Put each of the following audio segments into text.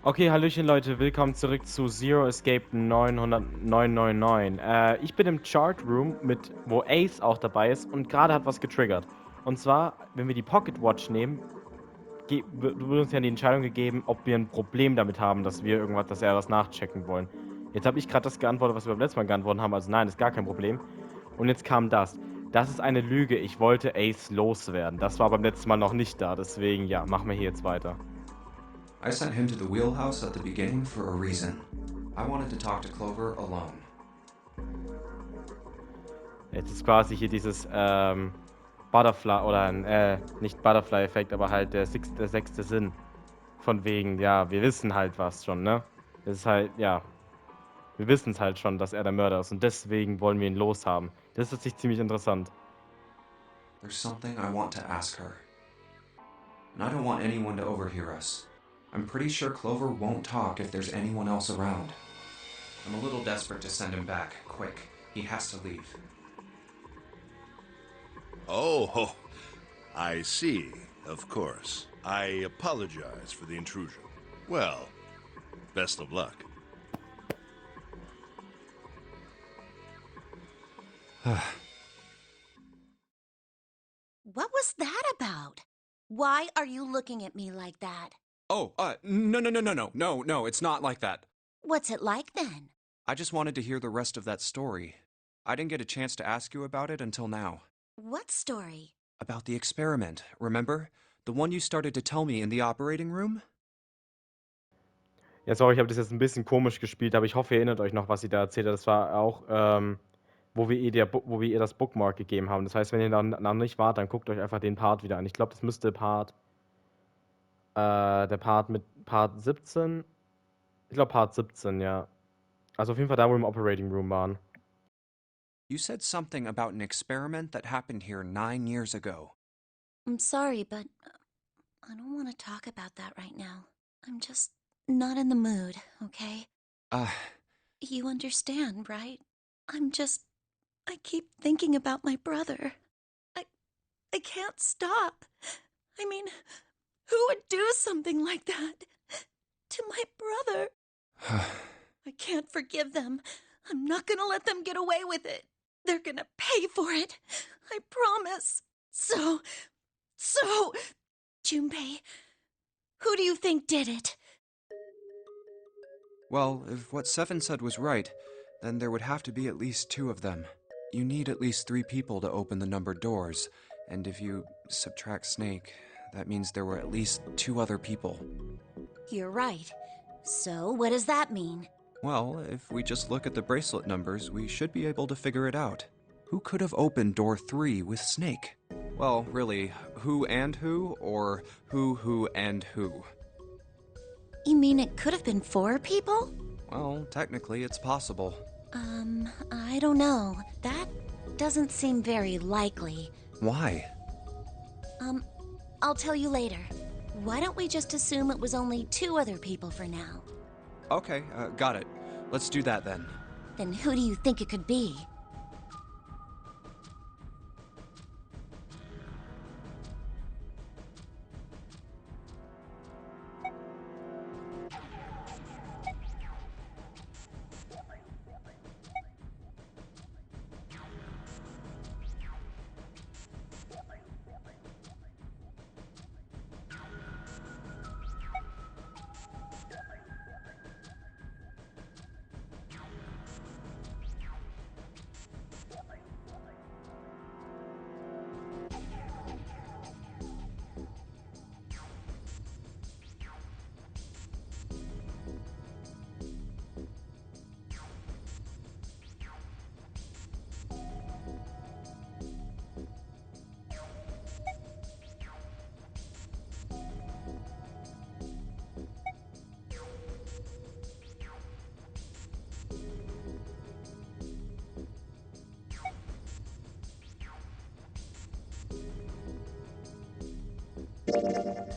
Okay, hallöchen Leute, willkommen zurück zu Zero Escape 999. Ich bin im Chart Room wo Ace auch dabei ist und gerade hat was getriggert. Und zwar, wenn wir die Pocket Watch nehmen, wird uns ja die Entscheidung gegeben, ob wir ein Problem damit haben, dass er was nachchecken wollen. Jetzt habe ich gerade das geantwortet, was wir beim letzten Mal geantwortet haben, also nein, ist gar kein Problem. Und jetzt kam das. Das ist eine Lüge. Ich wollte Ace loswerden. Das war beim letzten Mal noch nicht da, deswegen ja, machen wir hier jetzt weiter. I sent him to the wheelhouse at the beginning for a reason. I wanted to talk to Clover alone. Jetzt ist quasi hier dieses, Butterfly oder nicht Butterfly-Effekt, aber halt der sechste Sinn. Von wegen, ja, wir wissen halt was schon, ne? Das ist halt, ja, wir wissen es halt schon, dass er der Mörder ist und deswegen wollen wir ihn loshaben. Das ist sich ziemlich interessant. There's something I want to ask her. And I don't want anyone to overhear us. I'm pretty sure Clover won't talk if there's anyone else around. I'm a little desperate to send him back, quick. He has to leave. Oh, I see. Of course. I apologize for the intrusion. Well, best of luck. What was that about? Why are you looking at me like that? No, it's not like that. What's it like then? I just wanted to hear the rest of that story. I didn't get a chance to ask you about it until now. What story? About the experiment, remember? The one you started to tell me in the operating room? Ja, sorry, ich habe das jetzt ein bisschen komisch gespielt, aber ich hoffe, ihr erinnert euch noch, was sie da erzählt hat. Das war auch, wo wir ihr das Bookmark gegeben haben. Das heißt, wenn ihr dann noch nicht wart, dann guckt euch einfach den Part wieder an. Ich glaube, das müsste der Part mit Part 17. Ich glaube Part 17, ja. Also auf jeden Fall da, wo wir im Operating Room waren. You said something about an experiment that happened here 9 years ago. I'm sorry, but I don't want to talk about that right now. I'm just not in the mood, okay? Uh, You understand, right? I keep thinking about my brother. I can't stop. I mean, who would do something like that to my brother? I can't forgive them. I'm not gonna let them get away with it. They're gonna pay for it. I promise. So, Junpei, who do you think did it? well, if what Seven said was right, then there would have to be at least 2 of them. You need at least 3 people to open the numbered doors, and if you subtract Snake, that means there were at least 2 other people. You're right. So, what does that mean? Well, if we just look at the bracelet numbers, we should be able to figure it out. Who could have opened door 3 with Snake? Well, really, who and who, or who and who? You mean it could have been 4 people? Well, technically, it's possible. I don't know. That doesn't seem very likely. Why? I'll tell you later. Why don't we just assume it was only 2 other people for now? Okay, got it. Let's do that then. Then who do you think it could be?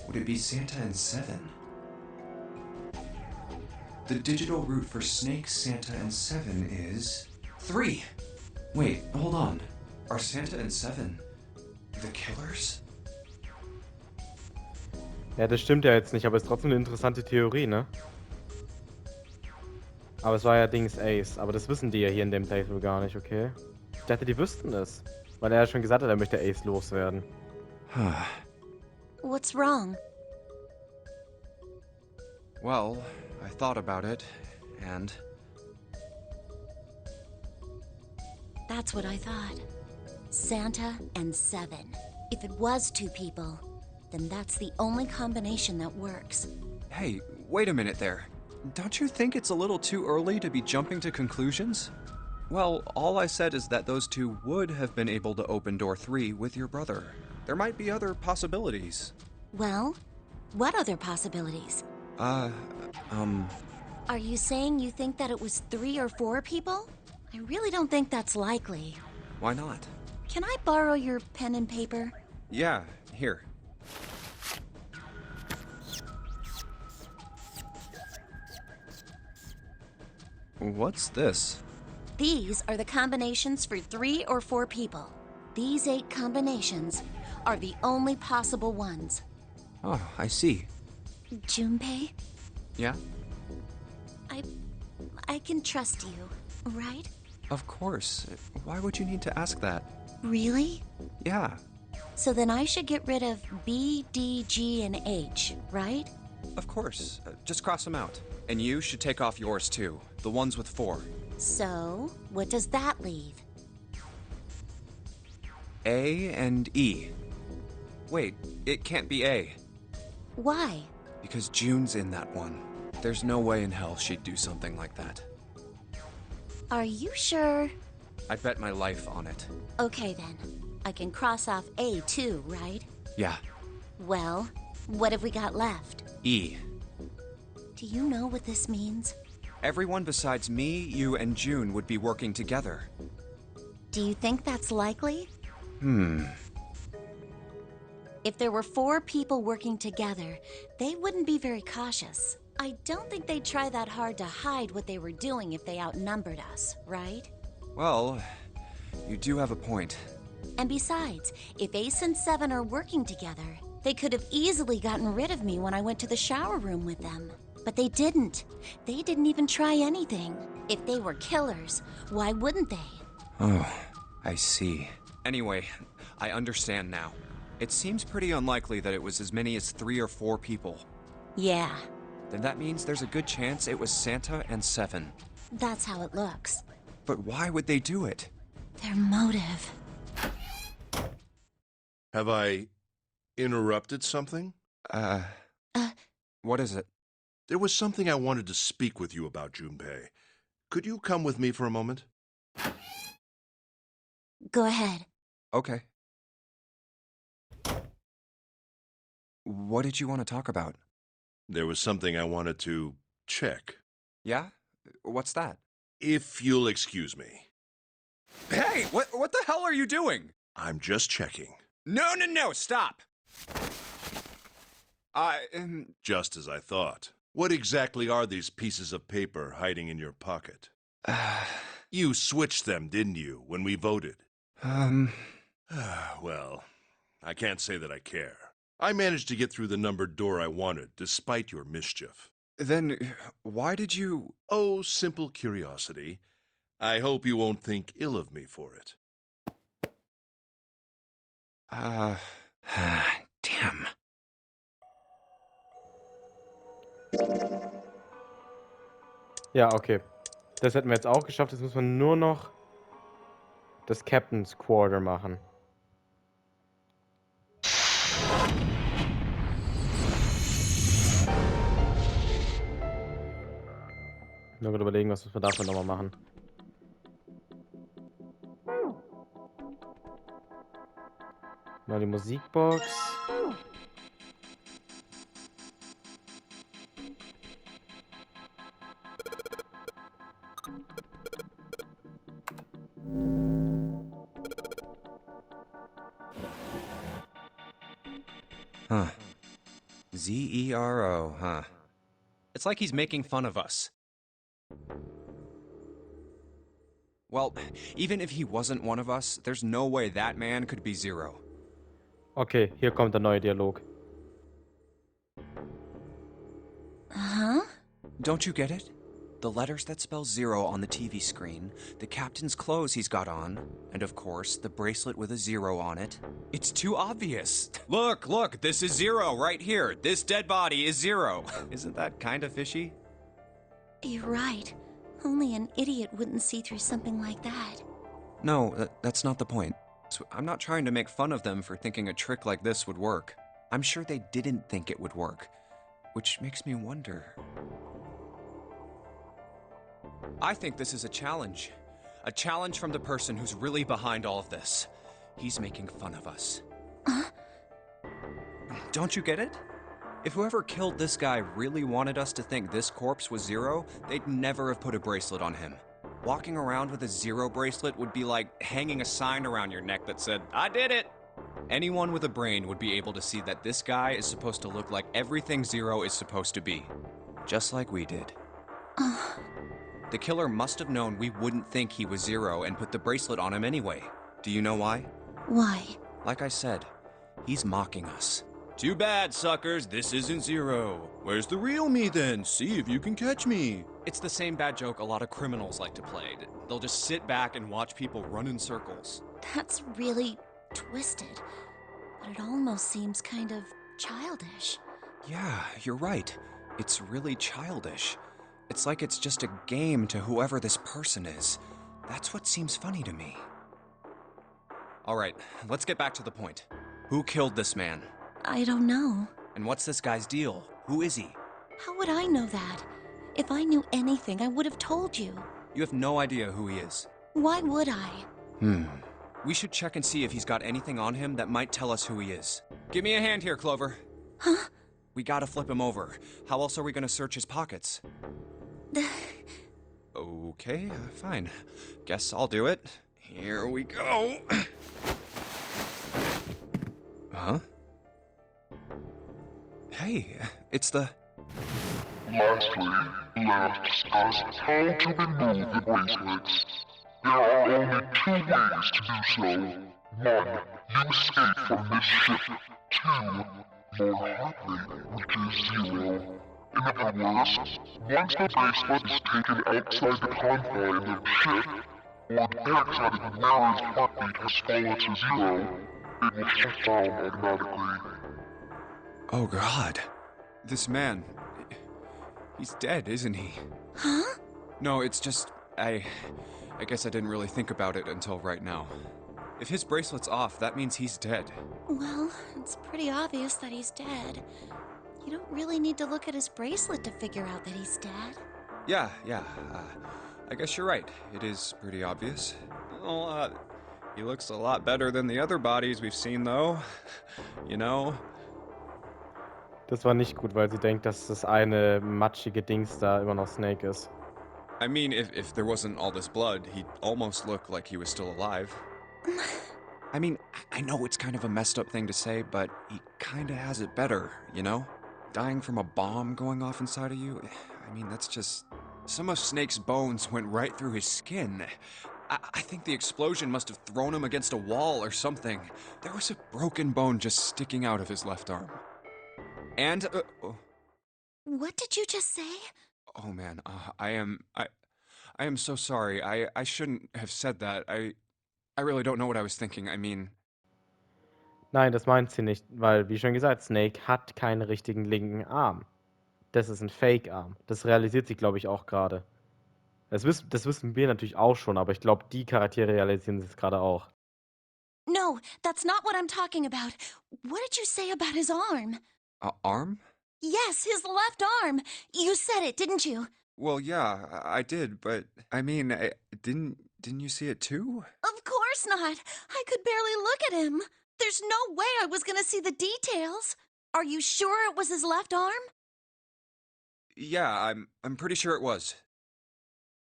Would it be Santa and Seven? The digital route for Snake, Santa, and Seven is 3. Wait, hold on. Are Santa and Seven the killers? Ja, das stimmt ja jetzt nicht, aber ist trotzdem eine interessante Theorie, ne? Aber es war ja Dings Ace. Aber das wissen die ja hier in dem Playthrough gar nicht, okay? Ich dachte, die wüssten es. Weil er ja schon gesagt hat, er möchte Ace loswerden. What's wrong? Well, I thought about it, and That's what I thought. Santa and 7. If it was 2 people, then that's the only combination that works. hey, wait a minute there. Don't you think it's a little too early to be jumping to conclusions? Well, all I said is that those two would have been able to open door 3 with your brother. There might be other possibilities. Well, what other possibilities? Are you saying you think that it was 3 or 4 people? I really don't think that's likely. Why not? Can I borrow your pen and paper? Yeah, here. What's this? These are the combinations for 3 or 4 people. These 8 combinations are the only possible ones. Oh, I see. Junpei, Yeah? I can trust you, right? Of course. Why would you need to ask that? Really? Yeah, So then I should get rid of B, D, G, and H, right? of course. Just cross them out. And you should take off yours too. The ones with 4. So, what does that leave? A and E. Wait, it can't be A. Why? Because June's in that one. There's no way in hell she'd do something like that. Are you sure? I'd bet my life on it. Okay then. I can cross off A too, right? Yeah, Well, what have we got left? E. Do you know what this means? Everyone besides me, you, and June would be working together. Do you think that's likely? If there were 4 people working together, they wouldn't be very cautious. I don't think they'd try that hard to hide what they were doing if they outnumbered us, right? Well, you do have a point. And besides, if Ace and 7 are working together, they could have easily gotten rid of me when I went to the shower room with them. But they didn't. They didn't even try anything. If they were killers, why wouldn't they? Oh, I see. Anyway, I understand now. It seems pretty unlikely that it was as many as 3 or 4 people. Yeah, Then that means there's a good chance it was Santa and 7. that's how it looks. But why would they do it? Their motive. Have I interrupted something? What is it? There was something I wanted to speak with you about, Junpei. Could you come with me for a moment? Go ahead. Okay. What did you want to talk about? There was something I wanted to check. Yeah? What's that? If you'll excuse me. Hey, what the hell are you doing? I'm just checking. No, stop! Just as I thought. What exactly are these pieces of paper hiding in your pocket? You switched them, didn't you, when we voted? Well, I can't say that I care. I managed to get through the numbered door I wanted, despite your mischief. Then why did you... Oh, simple curiosity. I hope you won't think ill of me for it. Damn. Ja, okay. Das hätten wir jetzt auch geschafft. Jetzt müssen wir nur noch das Captain's Quarter machen. Nur gerade überlegen, was wir dafür nochmal machen. Mal die Musikbox. Huh. Z-E-R-O, huh? It's like he's making fun of us. Well, even if he wasn't one of us, there's no way that man could be Zero. Okay, hier kommt der neue Dialog. Huh? Don't you get it? The letters that spell zero on the TV screen, the captain's clothes he's got on, and of course, the bracelet with a zero on it. It's too obvious. Look, this is zero right here. This dead body is zero. Isn't that kind of fishy? You're right. Only an idiot wouldn't see through something like that. No, that's not the point. So I'm not trying to make fun of them for thinking a trick like this would work. I'm sure they didn't think it would work, which makes me wonder. I think this is a challenge. A challenge from the person who's really behind all of this. He's making fun of us. Don't you get it? If whoever killed this guy really wanted us to think this corpse was zero, they'd never have put a bracelet on him. Walking around with a zero bracelet would be like hanging a sign around your neck that said, "I did it!" Anyone with a brain would be able to see that this guy is supposed to look like everything zero is supposed to be. Just like we did. The killer must have known we wouldn't think he was zero and put the bracelet on him anyway. Do you know why? Why? Like I said, he's mocking us. Too bad, suckers, this isn't zero. Where's the real me then? See if you can catch me. It's the same bad joke a lot of criminals like to play. They'll just sit back and watch people run in circles. That's really twisted. But it almost seems kind of childish. Yeah, you're right. It's really childish. It's like it's just a game to whoever this person is. That's what seems funny to me. All right, let's get back to the point. Who killed this man? I don't know. And what's this guy's deal? Who is he? How would I know that? If I knew anything, I would have told you. You have no idea who he is. Why would I? We should check and see if he's got anything on him that might tell us who he is. Give me a hand here, Clover. Huh? We gotta flip him over. How else are we gonna search his pockets? Okay, fine. Guess I'll do it. Here we go. Huh? Hey, it's the... Lastly, let us discuss how to remove the bracelets. There are only two ways to do so. One, you escape from this ship. Two, your heart rate reaches zero. In other words, once the bracelet is taken outside the confines of the ship, or the backside of the wearer's heartbeat has fallen to zero, it will shut down automatically. Oh God. This man... He's dead, isn't he? Huh? No, it's just... I guess I didn't really think about it until right now. If his bracelet's off, that means he's dead. Well, it's pretty obvious that he's dead. You don't really need to look at his bracelet to figure out that he's dead. Yeah. I guess you're right. It is pretty obvious. Well, he looks a lot better than the other bodies we've seen, though. You know? Das war nicht gut, weil sie denkt, dass das eine matschige Dings da immer noch Snake ist. I mean, if there wasn't all this blood, he'd almost look like he was still alive. I mean, I know it's kind of a messed up thing to say, but he kinda has it better, you know? Dying from a bomb going off inside of you, I mean, that's just... Some of Snake's bones went right through his skin. I think the explosion must have thrown him against a wall or something. There was a broken bone just sticking out of his left arm. And, What did you just say? oh man, I am so sorry. I shouldn't have said that. I really don't know what I was thinking. I mean... Nein, das meint sie nicht, weil, wie schon gesagt, Snake hat keinen richtigen linken Arm. Das ist ein Fake-Arm. Das realisiert sie, glaube ich, auch gerade. Das wissen wir natürlich auch schon, aber ich glaube, die Charaktere realisieren es gerade auch. No, that's not what I'm talking about. What did you say about his arm? Arm? Yes, his left arm. You said it, didn't you? Well, yeah, I did, but I mean, didn't you see it too? Of course not. I could barely look at him. There's no way I was gonna see the details. Are you sure it was his left arm? Yeah, I'm pretty sure it was.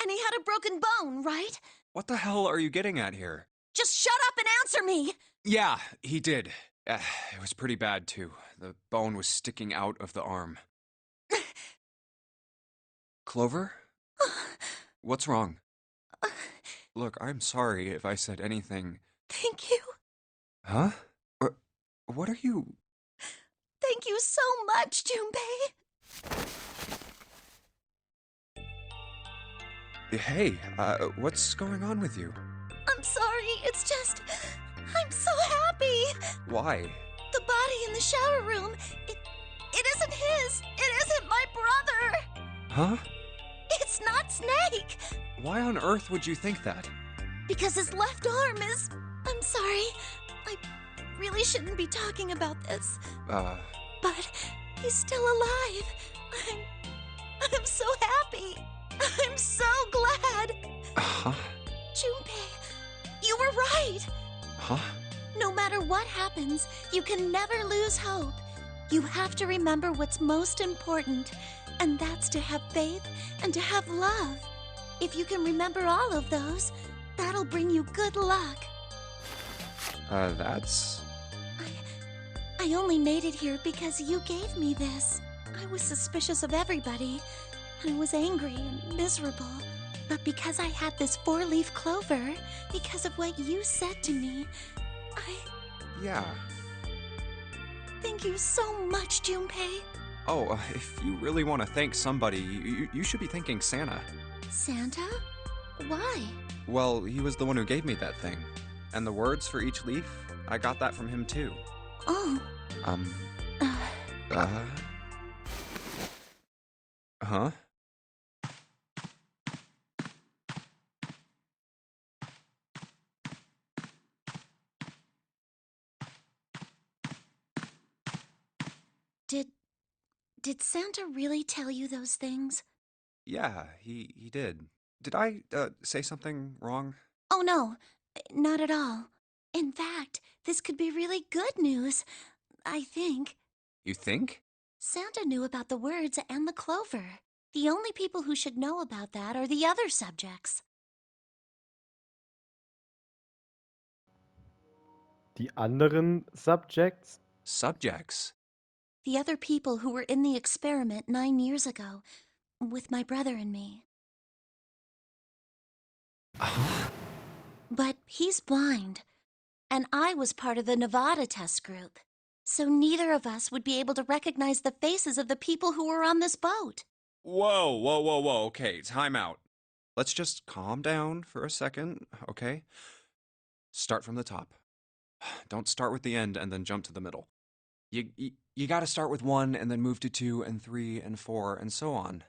And he had a broken bone, right? What the hell are you getting at here? Just shut up and answer me! Yeah, he did. It was pretty bad, too. The bone was sticking out of the arm. Clover? What's wrong? Look, I'm sorry if I said anything... Thank you. Huh? What are you... Thank you so much, Junpei. Hey, what's going on with you? I'm sorry, it's just. I'm so happy! Why? The body in the shower room, it isn't his! It isn't my brother! Huh? It's not Snake! Why on earth would you think that? Because his left arm is. I'm sorry. I really shouldn't be talking about this. But he's still alive. I'm so happy. I'm so glad. Huh? Junpei, you were right. Huh? No matter what happens, you can never lose hope. You have to remember what's most important, and that's to have faith and to have love. If you can remember all of those, that'll bring you good luck. That's... I only made it here because you gave me this. I was suspicious of everybody, and I was angry and miserable. But because I had this four-leaf clover, because of what you said to me, Yeah. Thank you so much, Junpei. Oh, if you really want to thank somebody, you should be thanking Santa. Santa? Why? Well, he was the one who gave me that thing. And the words for each leaf, I got that from him too. Oh. Huh? Did Santa really tell you those things? Yeah, he did. Did I, say something wrong? Oh no, not at all. In fact, this could be really good news, I think. You think? Santa knew about the words and the clover. The only people who should know about that are the other subjects. Die anderen Subjects? Subjects? The other people who were in the experiment 9 years ago, with my brother and me. But he's blind, and I was part of the Nevada test group. So neither of us would be able to recognize the faces of the people who were on this boat. Whoa. Okay, time out. Let's just calm down for a second, okay? Start from the top. Don't start with the end and then jump to the middle. You gotta start with 1 and then move to 2 and 3 and 4 and so on.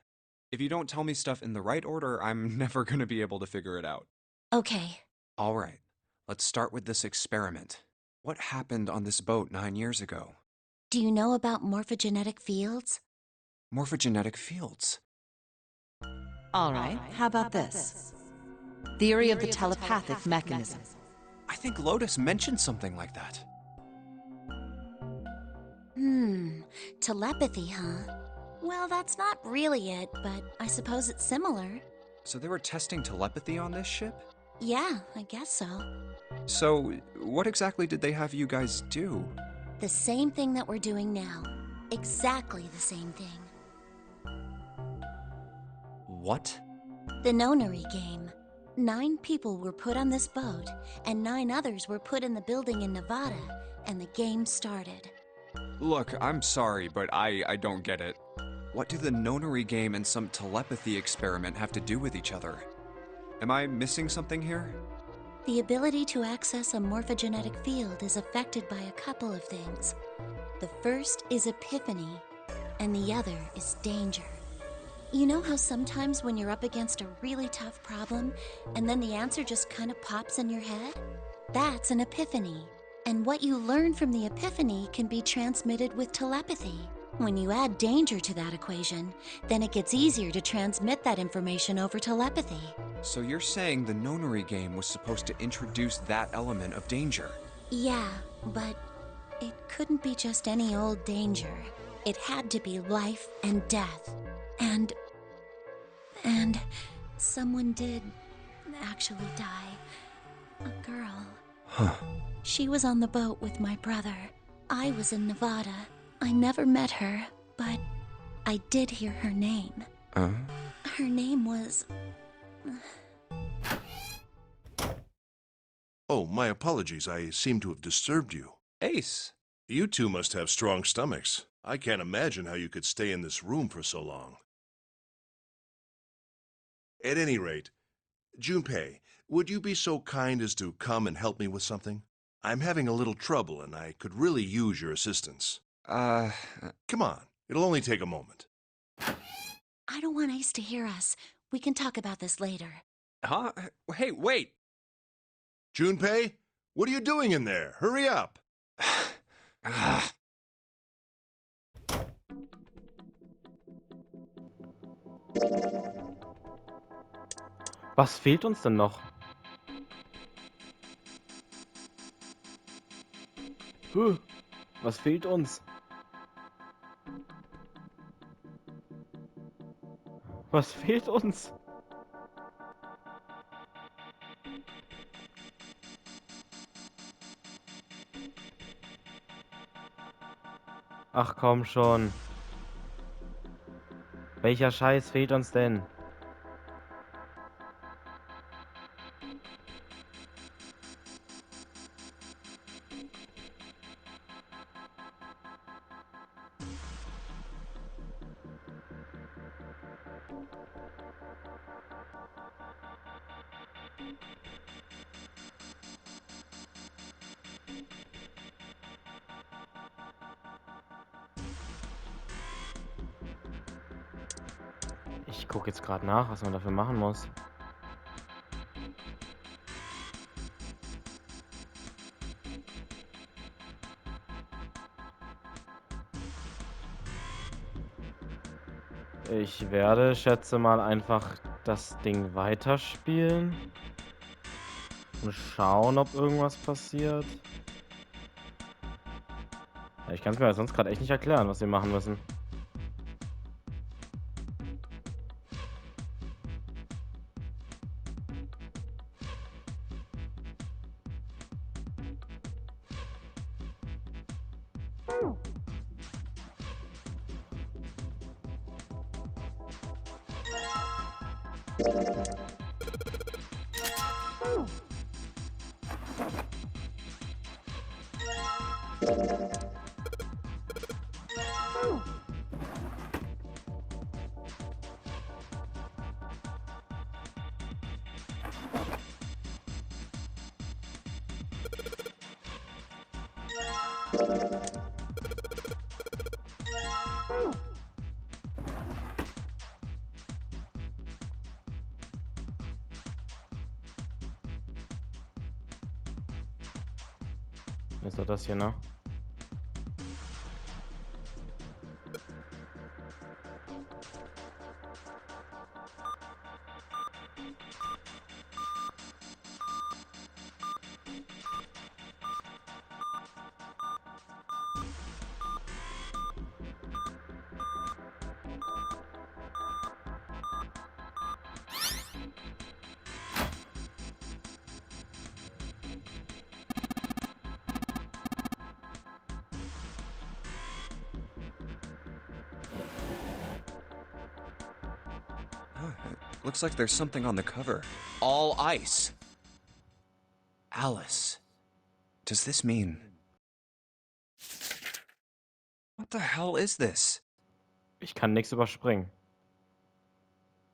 If you don't tell me stuff in the right order, I'm never gonna be able to figure it out. Okay. All right, let's start with this experiment. What happened on this boat 9 years ago? Do you know about morphogenetic fields? Morphogenetic fields. All right, how about this? Theory of the telepathic mechanism. I think Lotus mentioned something like that. Telepathy, huh? Well, that's not really it, but I suppose it's similar. So they were testing telepathy on this ship? Yeah, I guess so. So, what exactly did they have you guys do? The same thing that we're doing now. Exactly the same thing. What? The Nonary game. 9 people were put on this boat, and 9 others were put in the building in Nevada, and the game started. Look, I'm sorry, but I don't get it. What do the Nonary game and some telepathy experiment have to do with each other? Am I missing something here? The ability to access a morphogenetic field is affected by a couple of things. The first is epiphany, and the other is danger. You know how sometimes when you're up against a really tough problem, and then the answer just kind of pops in your head? That's an epiphany. And what you learn from the epiphany can be transmitted with telepathy. When you add danger to that equation, then it gets easier to transmit that information over telepathy. So you're saying the Nonary game was supposed to introduce that element of danger? Yeah, but it couldn't be just any old danger. It had to be life and death. And someone did actually die. A girl. Huh. She was on the boat with my brother. I was in Nevada. I never met her, but I did hear her name. Her name was... Oh, my apologies. I seem to have disturbed you. Ace! You two must have strong stomachs. I can't imagine how you could stay in this room for so long. At any rate, Junpei, would you be so kind as to come and help me with something? I'm having a little trouble and I could really use your assistance. Uh, Come on, it'll only take a moment. I don't want Ace to hear us. We can talk about this later. huh? Hey, wait! Junpei, what are you doing in there? Hurry up! Ah, Was fehlt uns denn noch? Was fehlt uns? Was fehlt uns? Ach komm schon. Welcher Scheiß fehlt uns denn? Ich gucke jetzt gerade nach, was man dafür machen muss. Ich werde, schätze mal, einfach das Ding weiterspielen und schauen, ob irgendwas passiert. Ja, ich kann es mir sonst gerade echt nicht erklären, was wir machen müssen. Ist doch das hier, ne? it looks like there's something on the cover. All ice. Alice. Does this mean... What the hell is this? Ich kann nichts überspringen.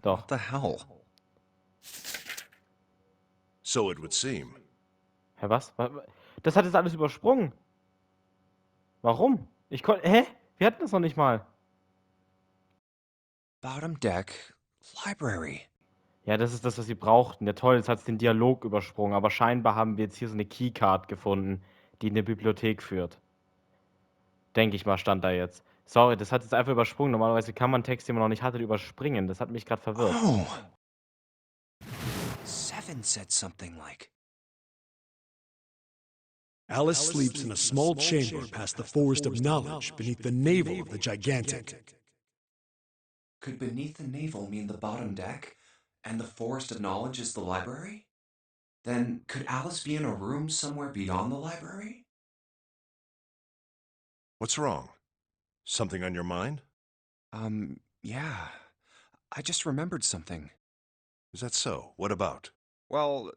Doch. What the hell? So it would seem. Hä, was? Das hat jetzt alles übersprungen. Warum? Ich konnte. Hä? Wir hatten das noch nicht mal. Bottom deck, library. Ja, das ist das, was sie brauchten. Ja, toll, jetzt hat es den Dialog übersprungen. Aber scheinbar haben wir jetzt hier so eine Keycard gefunden, die in eine Bibliothek führt. Denke ich mal, stand da jetzt. Sorry, das hat jetzt einfach übersprungen. Normalerweise kann man Text, den man noch nicht hatte, überspringen. Das hat mich gerade verwirrt. Oh! Seven said something like... Alice sleeps in a small chamber past the Forest of Knowledge beneath the navel of the Gigantic. Could beneath the navel mean the bottom deck, and the Forest of Knowledge is the library? Then could Alice be in a room somewhere beyond the library? What's wrong? Something on your mind? Yeah. I just remembered something. Is that so? What about? Well,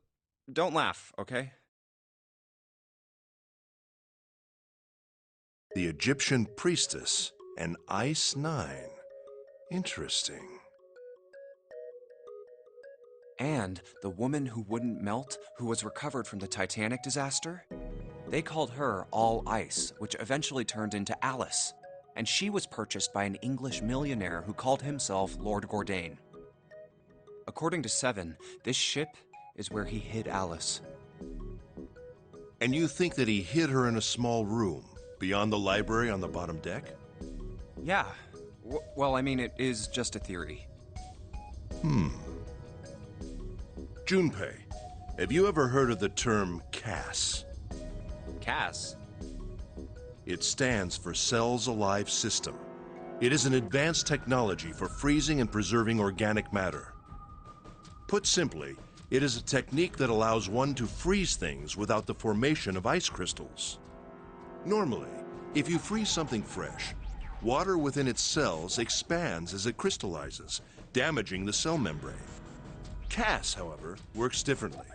don't laugh, okay? The Egyptian priestess and Ice 9. Interesting. And the woman who wouldn't melt, who was recovered from the Titanic disaster? They called her All Ice, which eventually turned into Alice. And she was purchased by an English millionaire who called himself Lord Gordain. According to Seven, this ship is where he hid Alice. And you think that he hid her in a small room, beyond the library on the bottom deck? Yeah. Well, I mean, it is just a theory. Junpei, have you ever heard of the term CAS? Cass? It stands for Cells Alive System. It is an advanced technology for freezing and preserving organic matter. Put simply, it is a technique that allows one to freeze things without the formation of ice crystals. Normally, if you freeze something fresh, water within its cells expands as it crystallizes, damaging the cell membrane. CAS, however, works differently.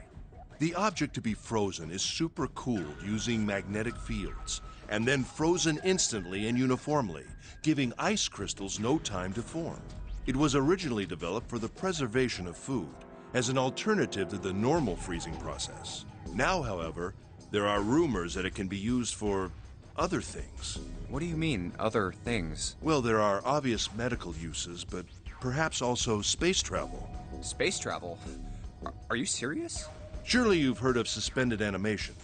The object to be frozen is supercooled using magnetic fields, and then frozen instantly and uniformly, giving ice crystals no time to form. It was originally developed for the preservation of food, as an alternative to the normal freezing process. Now, however, there are rumors that it can be used for other things. What do you mean, other things? Well, there are obvious medical uses, but perhaps also space travel. Space travel? Are you serious? Surely you've heard of suspended animation.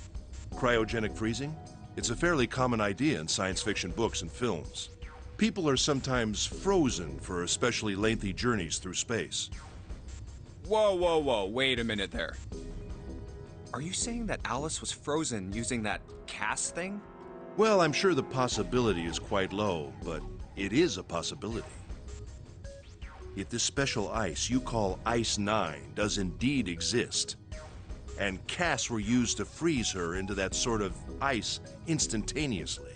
Cryogenic freezing? It's a fairly common idea in science fiction books and films. People are sometimes frozen for especially lengthy journeys through space. Whoa, wait a minute there. Are you saying that Alice was frozen using that CAS thing? Well, I'm sure the possibility is quite low, but it is a possibility. If this special ice you call Ice 9 does indeed exist, and CAS were used to freeze her into that sort of ice instantaneously.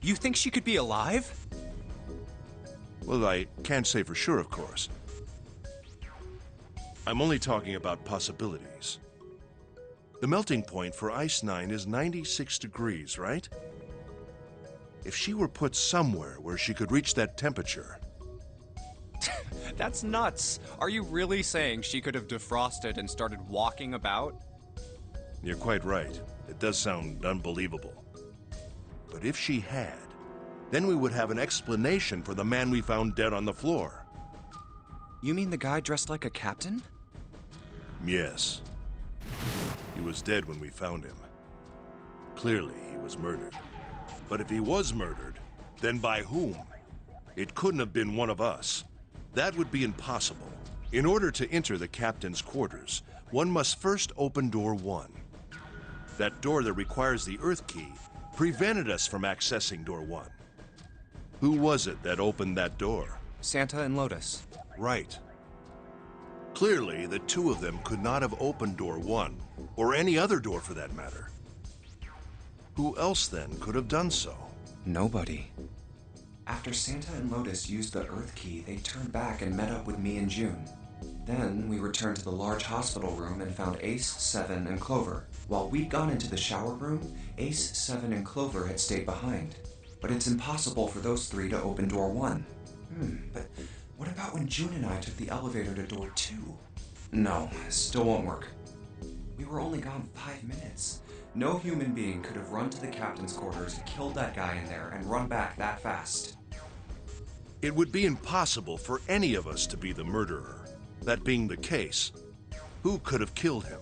You think she could be alive? Well, I can't say for sure, of course. I'm only talking about possibilities. The melting point for Ice 9 is 96 degrees, right? If she were put somewhere where she could reach that temperature... That's nuts. Are you really saying she could have defrosted and started walking about? You're quite right. It does sound unbelievable. But if she had, then we would have an explanation for the man we found dead on the floor. You mean the guy dressed like a captain? Yes. He was dead when we found him. Clearly, he was murdered. But if he was murdered, then by whom? It couldn't have been one of us. That would be impossible. In order to enter the captain's quarters, one must first open door 1. That door that requires the Earth key prevented us from accessing door 1. Who was it that opened that door? Santa and Lotus. Right. Clearly, the two of them could not have opened door 1, or any other door for that matter. Who else then could have done so? Nobody. After Santa and Lotus used the Earth key, they turned back and met up with me and June. Then we returned to the large hospital room and found Ace, Seven, and Clover. While we'd gone into the shower room, Ace, Seven, and Clover had stayed behind. But it's impossible for those three to open door 1. But what about when June and I took the elevator to door 2? No, still won't work. We were only gone 5 minutes. No human being could have run to the captain's quarters, killed that guy in there, and run back that fast. It would be impossible for any of us to be the murderer. That being the case, who could have killed him?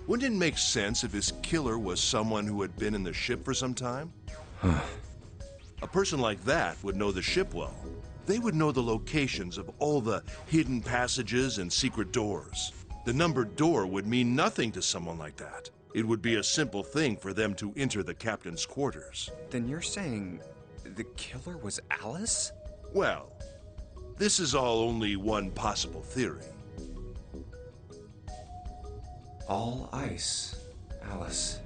Wouldn't it make sense if his killer was someone who had been in the ship for some time? A person like that would know the ship well. They would know the locations of all the hidden passages and secret doors. The numbered door would mean nothing to someone like that. It would be a simple thing for them to enter the captain's quarters. Then you're saying the killer was Alice? Well, this is all only one possible theory. All ice, Alice.